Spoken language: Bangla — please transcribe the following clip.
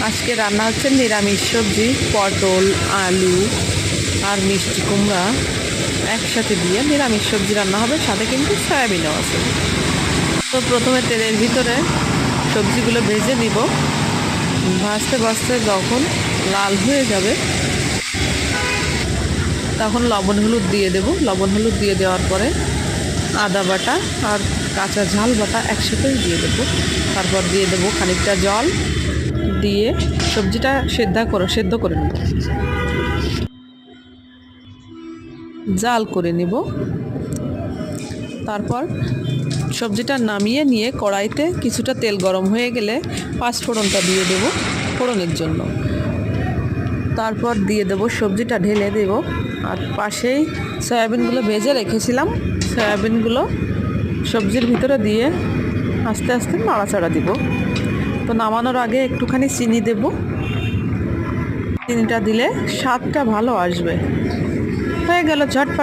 আজকে রান্না হচ্ছে নিরামিষ সবজি, পটল, আলু আর মিষ্টি কুমড়া একসাথে দিয়ে নিরামিষ সবজি রান্না হবে, সাথে কিন্তু সয়াবিনও আছে। তো প্রথমে তেলের ভিতরে সবজিগুলো ভেজে নিব। ভাজতে ভাজতে যখন লাল হয়ে যাবে তখন লবণ হলুদ দিয়ে দেব। লবণ হলুদ দিয়ে দেওয়ার পরে আদা বাটা আর কাঁচা ঝাল বাটা একসাথেই দিয়ে দেবো। তারপর দিয়ে দেবো খানিকটা জল, দিয়ে সবজিটা সেদ্ধ করে নেব, জাল করে নেব। তারপর সবজিটা নামিয়ে নিয়ে কড়াইতে কিছুটা তেল গরম হয়ে গেলে পাঁচফোড়নটা দিয়ে দেব ফোড়নের জন্য। তারপর দিয়ে দেব সবজিটা ঢেলে দেব, আর পাশেই সয়াবিনগুলো ভেজে রেখেছিলাম, সয়াবিনগুলো সবজির ভিতরে দিয়ে আস্তে আস্তে নাড়াচাড়া দিব। তো নামানোর আগে একটুখানি চিনি দেব, চিনিটা দিলে স্বাদটা ভালো আসবে। হয়ে গেল ঝটপট